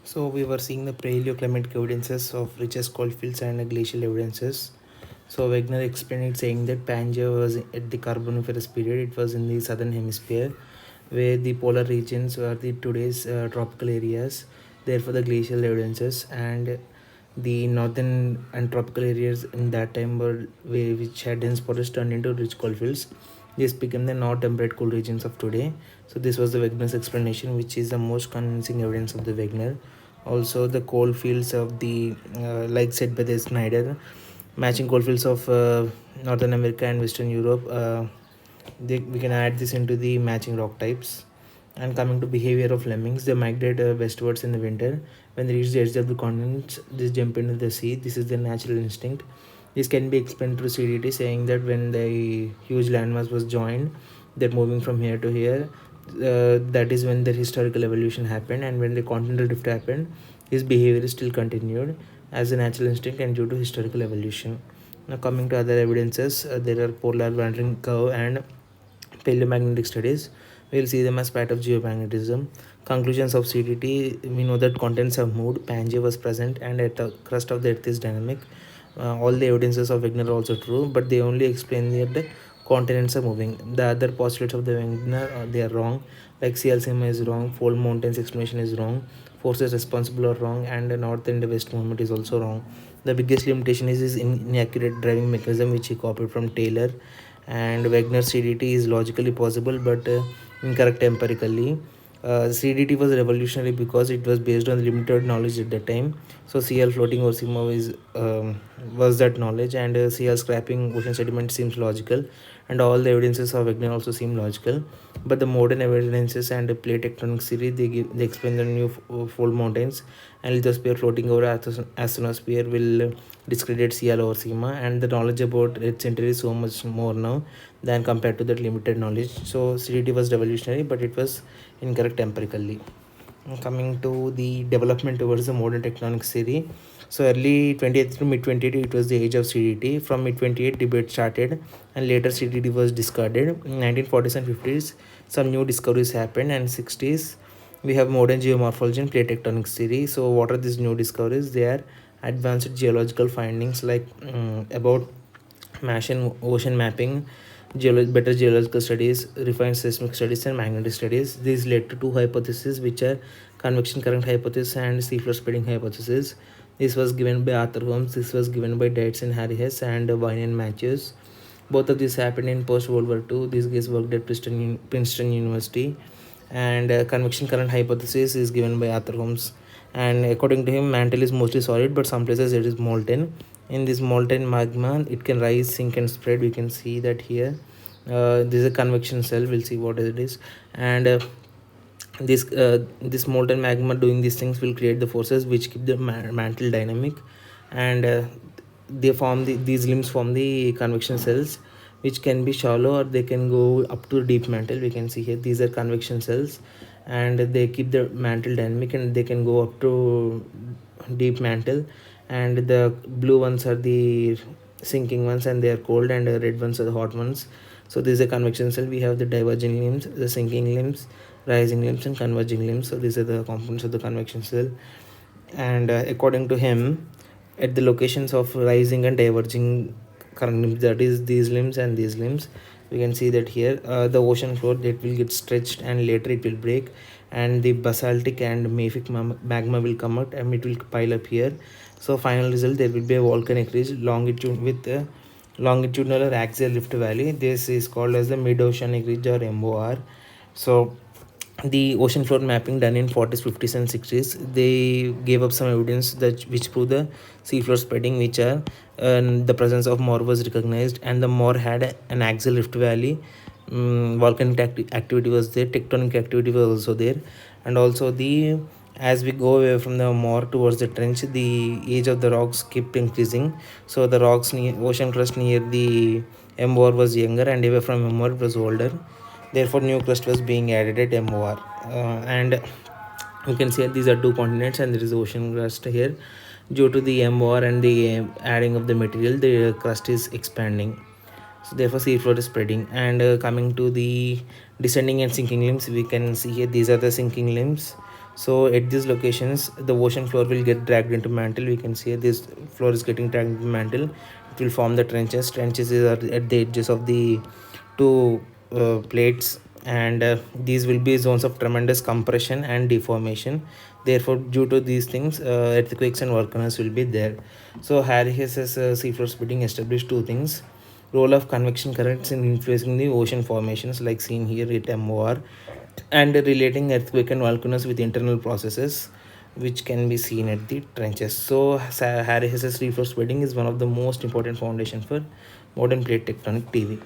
So we were seeing the paleoclimatic evidences of richest coalfields and glacial evidences. So Wagner explained it saying that Pangea was at the Carboniferous period. It was in the southern hemisphere, where the polar regions were the today's tropical areas. Therefore, the glacial evidences and the northern and tropical areas in that time were which had dense forests turned into rich coalfields. This became the not temperate cool regions of today. So this was the Wagner's explanation, which is the most convincing evidence of the Wagner. Also, the coal fields of the like said by the Snyder, matching coal fields of Northern America and Western Europe. We can add this into the matching rock types. And coming to behavior of lemmings, they migrate westwards in the winter. When they reach the edge of the continents, they jump into the sea. This is their natural instinct. This can be explained through CDT, saying that when the huge landmass was joined, they're moving from here to here. That is when their historical evolution happened, and when the continental drift happened, his behavior is still continued as a natural instinct and due to historical evolution. Now, coming to other evidences, there are polar wandering curve and paleomagnetic studies. We'll see them as part of geomagnetism. Conclusions of CDT: we know that continents have moved, Pangea was present, and at the crust of the Earth is dynamic. All the evidences of Wagner are also true, but they only explain that the continents are moving. The other postulates of the Wagner they are wrong. Like CLCM is wrong, fold mountains explanation is wrong, forces responsible are wrong, and the north and the west movement is also wrong. The biggest limitation is his inaccurate driving mechanism, which he copied from Taylor. And Wagner's CDT is logically possible but incorrect empirically. CDT was revolutionary because it was based on limited knowledge at that time. So CL floating over sigma was that knowledge, and CL scrapping ocean sediment seems logical, and all the evidences of Wagner also seem logical. But the modern evidences and the plate tectonic theory they explain the new fold mountains and lithosphere floating over astronosphere will discredit CL over sigma, and the knowledge about red center is so much more now than compared to that limited knowledge. So CDT was revolutionary, but it was incorrect empirically. Coming to the development towards the modern tectonics theory. So early 20th to mid 20th, it was the age of CDT. From mid 28, debate started, and later CDT was discarded. In 1940s and 50s, some new discoveries happened, and 60s, we have modern geomorphology and plate tectonics theory. So what are these new discoveries? They are advanced geological findings like about Martian ocean mapping, better geological studies, refined seismic studies, and magnetic studies. These led to two hypotheses, which are convection current hypothesis and seafloor spreading hypothesis. This was given by Arthur Holmes. This was given by Dietz and Harry Hess and Wine and Matthews. Both of these happened in post World War II. These guys worked at Princeton University, and convection current hypothesis is given by Arthur Holmes. And according to him, mantle is mostly solid, but some places it is molten. In this molten magma, it can rise, sink, and spread. We can see that here. This is a convection cell. We'll see what it is, and this molten magma doing these things will create the forces which keep the mantle dynamic, and these limbs form the convection cells, which can be shallow or they can go up to deep mantle. We can see here these are convection cells, and they keep the mantle dynamic, and they can go up to deep mantle. And the blue ones are the sinking ones, and they are cold, and the red ones are the hot ones. So this is a convection cell. We have the diverging limbs, the sinking limbs, rising limbs, and converging limbs. So these are the components of the convection cell. And according to him, at the locations of rising and diverging current limbs, that is these limbs and these limbs, we can see that here the ocean floor that will get stretched, and later it will break, and the basaltic and mafic magma will come out, and it will pile up here. So final result, there will be a volcanic ridge longitude with a longitudinal or axial rift valley. This is called as the mid-oceanic ridge or MOR. So the ocean floor mapping done in 40s, 50s, and 60s, they gave up some evidence that which prove the seafloor spreading, which are the presence of more was recognized, and the more had an axial rift valley. Volcanic activity was there, tectonic activity was also there, and also the as we go away from the more towards the trench, the age of the rocks kept increasing. So the rocks near ocean crust near the MOR was younger, and away from MOR it was older. Therefore, new crust was being added at MOR. And you can see these are two continents, and there is ocean crust here. Due to the MOR and the adding of the material, the crust is expanding. So therefore, seafloor is spreading. And coming to the descending and sinking limbs, we can see here these are the sinking limbs. So at these locations, the ocean floor will get dragged into mantle. We can see this floor is getting dragged into mantle. It will form the trenches. Trenches are at the edges of the two plates, and these will be zones of tremendous compression and deformation. Therefore, due to these things, earthquakes and volcanoes will be there. So Harris's seafloor splitting established two things: role of convection currents in influencing the ocean formations, like seen here at MOR, and relating earthquake and volcanoes with internal processes, which can be seen at the trenches. So Harris's seafloor splitting is one of the most important foundations for modern plate tectonic TV.